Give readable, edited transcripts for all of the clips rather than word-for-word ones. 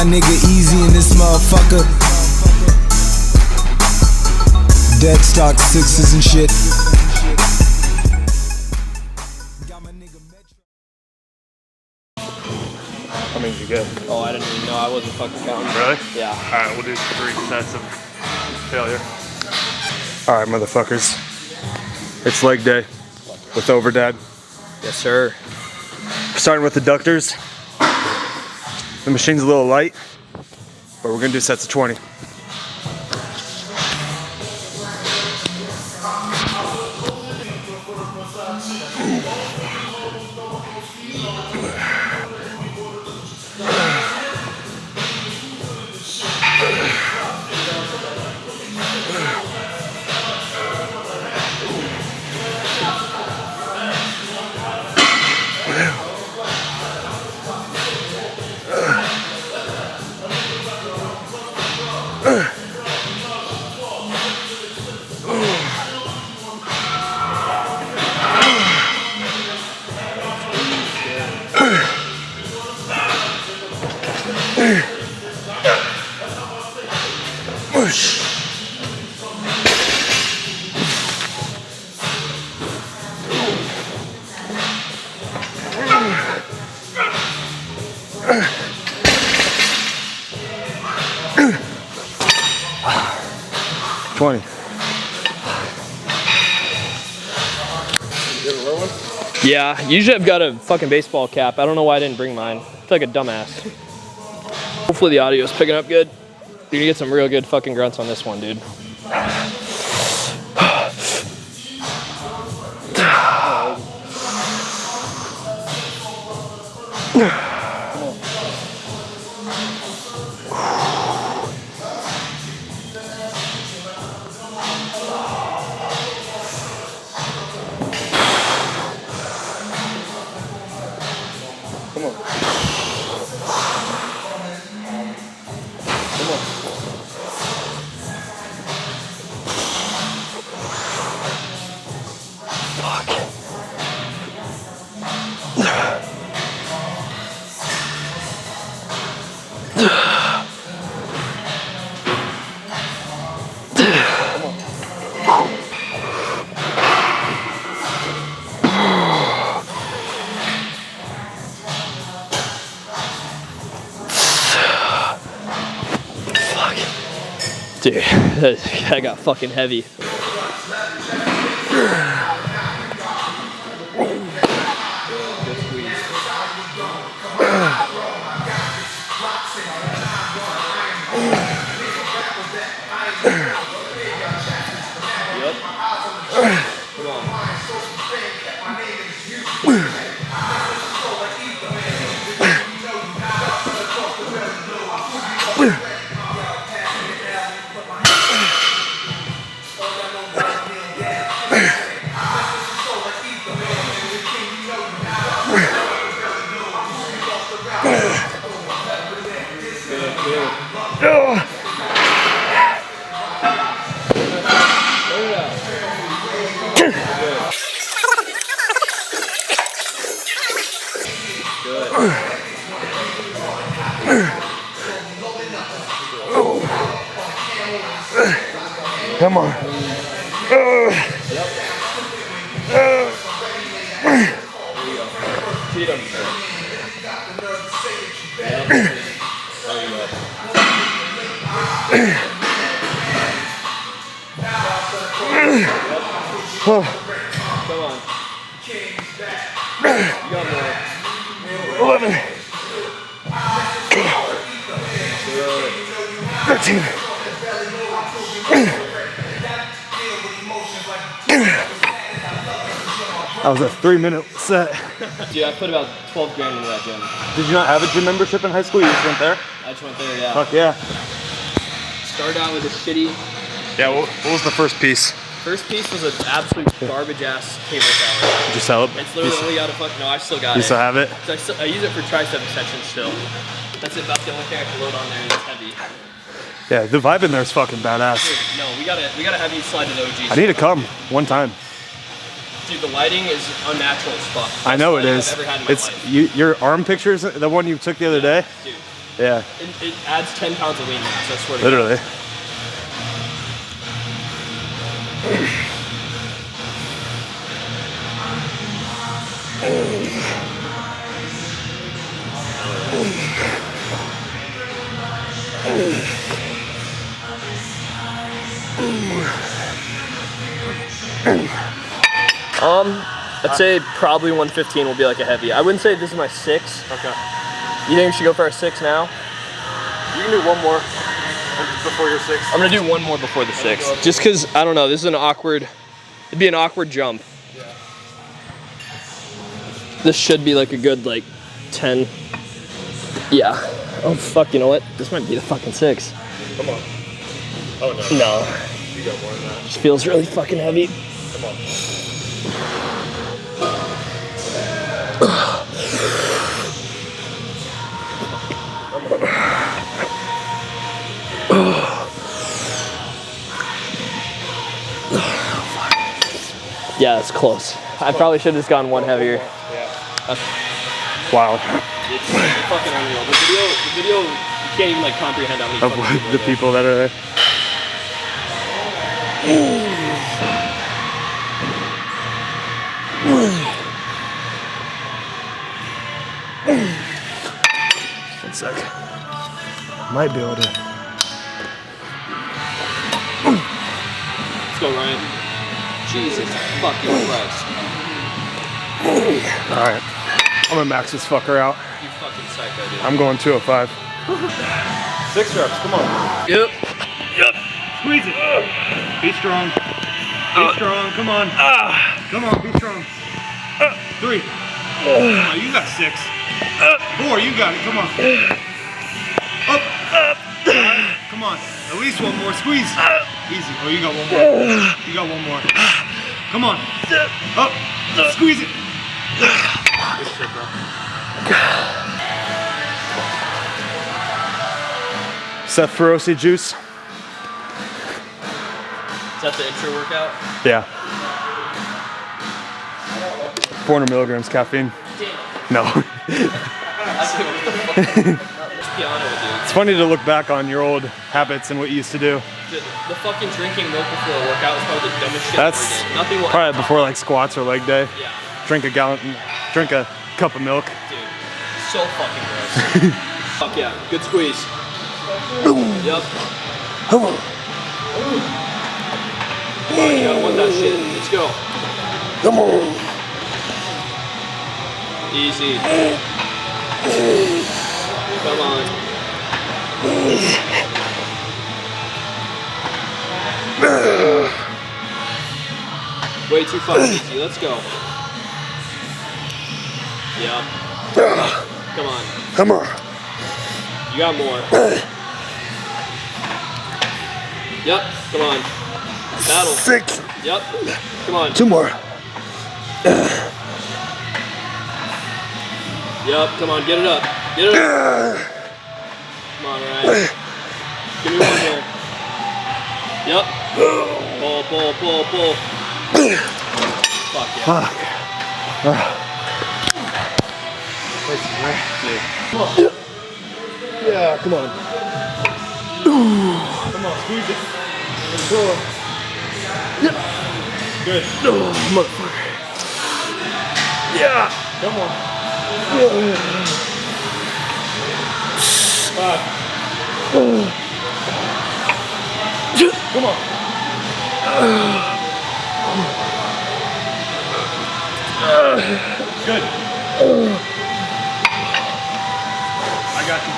my nigga Easy in this motherfucker. Dead stock sixes and shit. How many did you get? Oh, I didn't even know. I wasn't fucking counting. Really? Yeah. Alright, we'll do 3 sets of failure. Alright, motherfuckers. It's leg day with Overdad. Yes, sir. Starting with adductors. The machine's a little light, but we're gonna do sets of 20. Yeah, usually I've got a fucking baseball cap. I don't know why I didn't bring mine. I feel like a dumbass. Hopefully the audio's picking up good. You're gonna get some real good fucking grunts on this one, dude. Dude, that got fucking heavy. Come on. Cheat him. Come on. You got more. 11. 13. That was a 3-minute set. Dude, I put about 12 grand into that gym. Did you not have a gym membership in high school? You just went there? I just went there, yeah. Fuck yeah. Started out with a shitty... Yeah, what was the first piece? First piece was an absolute garbage-ass cable tower. Did you sell it? It's literally only got a fuck... No, I still got it. You still have it? So I use it for tricep extensions still. That's about the only thing I can load on there, and it's heavy. Yeah, the vibe in there is fucking badass. Dude, no, we gotta have you slide to the OG. I need to come one time. Dude, the lighting is unnatural as fuck. I know it is. I've ever had in my It's life. your arm pictures, the one you took the other day. Dude, Yeah. It adds 10 pounds of lean mass, I swear to Literally. I'd say probably 115 will be like a heavy. I wouldn't say this is my 6. Okay. You think we should go for our 6 now? You can do one more before your 6. I'm gonna do one more before the 6. Just cause, I don't know, this is an awkward, it'd be an awkward jump. Yeah. This should be like a good like 10. Yeah. Oh fuck, you know what? This might be the fucking 6. Come on. Oh no. No. You got more than that. Just feels really fucking heavy. Come on. Yeah, it's close. I probably should have just gone one heavier. Yeah. Wow. It's fucking unreal. The video, you can't even like comprehend how many Of fucking the people that are there. One sec. Might be able to. Let's go, Ryan. Jesus fucking Christ. Alright. I'm gonna max this fucker out. You fucking psycho, dude. I'm going 205. 6 reps, come on. Yep. Squeeze it. Be strong. Be strong, come on. Come on, be strong. 3. Come on, you got 6. 4, you got it, come on. Up. 5, come on. At least one more, squeeze. Easy. Oh, you got one more. You got one more. Come on. Up. Squeeze it. Good shit, bro. Seth Feroci juice. Is that the intro workout? Yeah. 400 milligrams caffeine. No. It's funny to look back on your old habits and what you used to do. The fucking drinking milk before a workout is probably the dumbest shit That's I ever did. Nothing will probably before like squats or leg day. Yeah. Drink a cup of milk. Dude, so fucking gross. Fuck yeah, good squeeze. Yep. Come on, you gotta want that shit. Let's go. Come on. Easy. Come on. Way too fucking easy. Let's go. Yep. Come on. Come on. You got more. Yep. Come on. Battle. 6. Yep. Come on. 2 more. Yep. Come on. Get it up. Get it up. Come on, Ryan. Give me one more. Yep. Pull. Fuck yeah. Fuck. Come on. Yeah, come on. Come on, squeeze it. Cool. Good. Motherfucker. Yeah. Come on. 5. Come on. Good. I got you.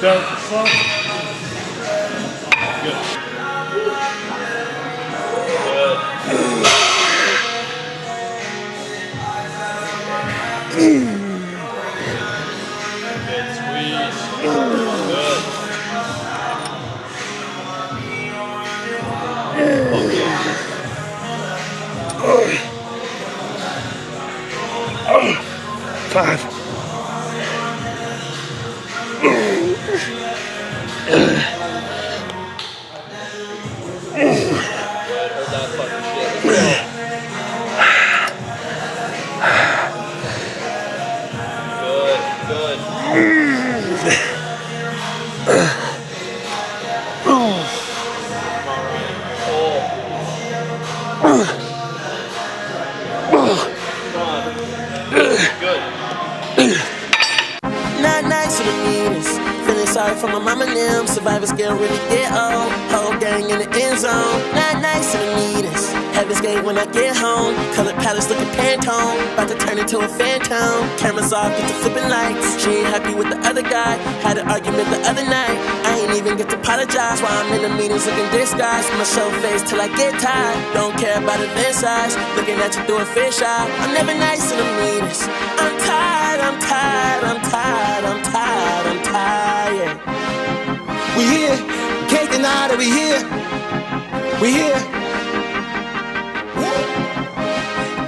Down, slow. Good. Good squeeze. Good. Okay. 5. from my mama and them. Survivors can't really get old. Whole gang in the end zone. Not nice in the neatest. Heaven's gate when I get home. Colored palace looking Pantone. About to turn into a phantom. Cameras off, get the flipping lights. She ain't happy with the other guy. Had an argument the other night. I ain't even get to apologize. While I'm in the meetings looking disguised. I'ma show face till I get tired. Don't care about event size. Looking at you through a fish eye. I'm never nice in the meetings. I'm tired, I'm tired, I'm tired, I'm tired, I'm tired. We here, can't deny that we here. We here.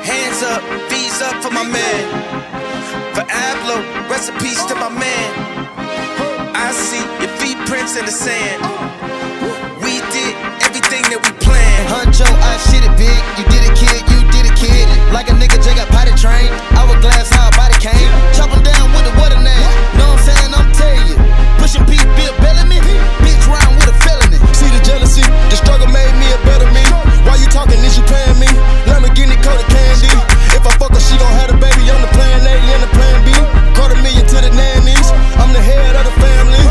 Hands up, fees up for my man. For Ablo, recipes to my man. I see your feet prints in the sand. We did everything that we planned. Huncho, I shit it big. You did it, kid, you did it, kid. Like a nigga J got potty trained. Hourglass, how a body came. Chop him down with a what a name. Know what I'm saying? I'm telling you. Pushing Pete, Bill Bellamy. Bitch round with a felony. See the jealousy, the struggle made me a better me. Why you talking, is you paying me? Lamborghini coated candy. If I fuck her, she gon' have a baby on the plan A and the plan B. $250,000 to the nannies. I'm the head of the family.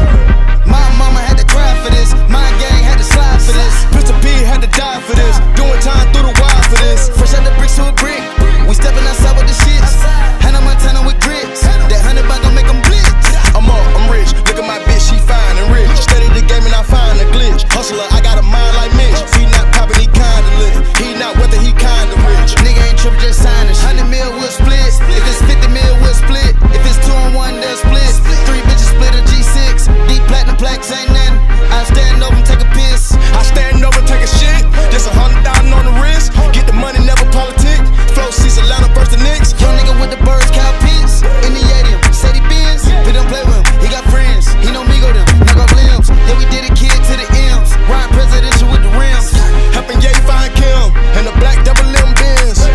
My mama had to cry for this. My gang had to slide for this. Pistol P had to die for this. Doing time through the wire for this. Fresh out the bricks to a brick. We stepping outside with the shits. Hannah Montana with grits. That 100 bag gon' make them blitz. I'm up, I'm rich. Look at my bitch, she fine and rich. Steady the game and I find a glitch. Hustler, I got a mind like Mitch. He not poppin', he kinda lit. He not whether he kinda rich. Nigga ain't trippin', just sign it. 100 mil, we'll split. If it's 50 mil, we'll split. If it's 2 on 1, they'll split. 3 bitches split a G6. Deep platinum plaques ain't nothing. I stand over and take a piss. I stand over and take a shit. Just $100,000 on the wrist. Get the money, never politic. Flow seats Atlanta versus the Knicks. Young nigga with the birds, cow pits. In the Yadium, Sadie Benz. We don't play with him, he got friends. He know me go them, knock off limbs. Yeah, we did a kid to the M's. Ryan presidential with the rims. Helping Ye find Kim. And the black double limb Benz.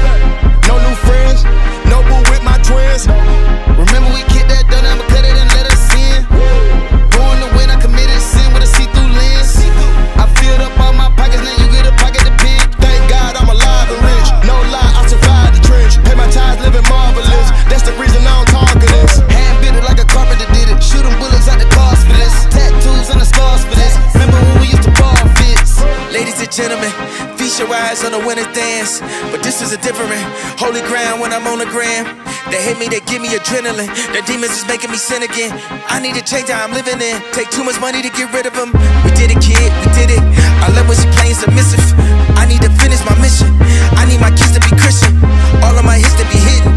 No new friends, no boo with my twins. Remember we kicked that down, I'ma cut it and let us in. Born to win, I committed sin with a see-through lens. I filled up all my pockets, now you get a pocket to pick. Thank God I'm alive and rich. No lie, I survived the trench. Pay my tithes, living marvelous. That's the reason I don't talk of this. Hand bit it like a carpenter did it. Shooting bullets out the cars for this. Tattoos and the scars for this. Remember when we used to ball fits? Ladies and gentlemen, feast your eyes on the winner dance. But this is a different holy ground when I'm on the gram. They hate me, they give me adrenaline. Their demons is making me sin again. I need to change how I'm living in. Take too much money to get rid of them. We did it, kid, we did it. I love when she playing submissive. I need to finish my mission. I need my kids to be Christian. All of my hits to be hidden.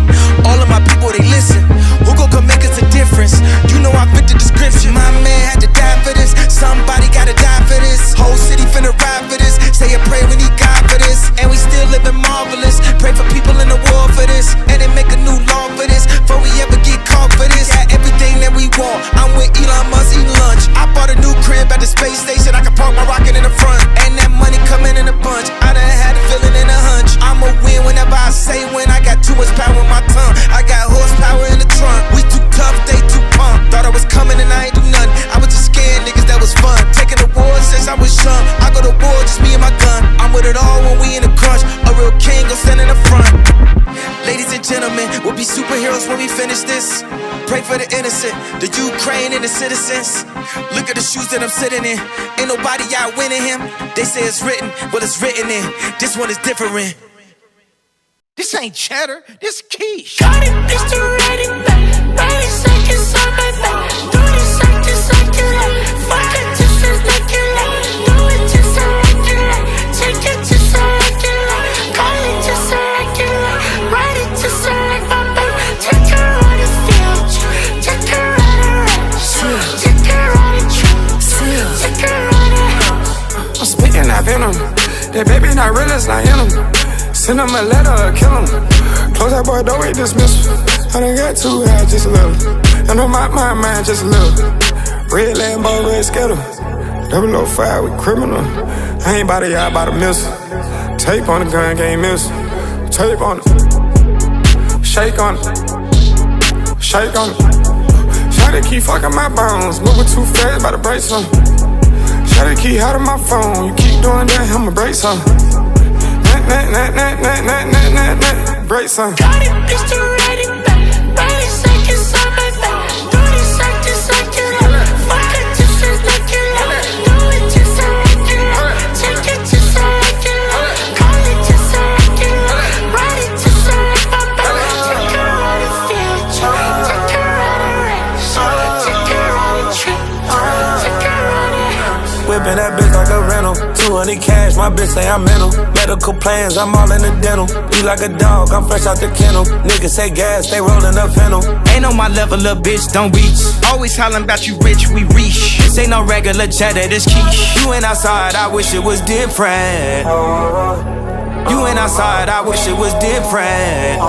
All of my people, they listen. Who gon' come make us a difference? You know I fit the description. My man had to die for this. Somebody gotta die for this. Whole city finna ride for this. Say a prayer, we need God for this. And we still living marvelous. Pray for people in the war for this. And they make a new law for this. Before we ever get caught for this. Yeah, everything that we want. I'm with Elon Musk eating lunch. I bought a new crib at the space station. I can park my rocket in the front. And that money coming in a bunch. I done had a feeling and a hunch. I'ma win whenever I say when. I got too much power in my tongue. I got horsepower in the trunk. We too tough, they too pumped. Thought I was coming and I ain't do nothing. I was just scared niggas, that was fun. Taking the war since I was young. I go to war, just me and my gun. I'm with it all when we in the crunch. A real king gon' stand in the front. Ladies and gentlemen, we'll be superheroes when we finish this. Pray for the innocent, the Ukraine and the citizens. Look at the shoes that I'm sitting in. Ain't nobody out winning him. They say it's written, but it's written in. This one is different. This ain't cheddar, this quiche. Got it, Mr. Ready, back. 30 seconds on my back. Do this like this, like it like. Fuck it just as like it like. Do it just so like it like. Take it just so like it like. Call it just so like it like. Write it just so like my back. Take her on the field. Take her on the range. Take her on the trip. Take her on the house. I'm spitting that venom. That baby not real, it's not in him. Send him a letter or kill him. Close that boy, don't wait dismissal. I done got too high, just a little. And on my mind, just a little. Red Lambo, red Skittle. 005 with criminal. I ain't by the yard, by the missile. Tape on the gun, can't miss. Tape on it. Shake on it. Shake on it. Shawty keep fucking my bones. Moving too fast, about to break some. Shawty keep hot on my phone. You keep doing that, I'ma break some. Break some. Got it, Mr. Ready, back. 30 seconds on my back. Do this like this, like it like. Fuck it just my bitch say I'm mental. Medical plans, I'm all in the dental. You like a dog, I'm fresh out the kennel. Niggas say gas, they rolling up fennel. Ain't on my level, little bitch, don't reach. Always hollering about you rich, we reach. This ain't no regular cheddar, this quiche. You ain't outside, I wish it was different. You ain't outside, I wish it was different.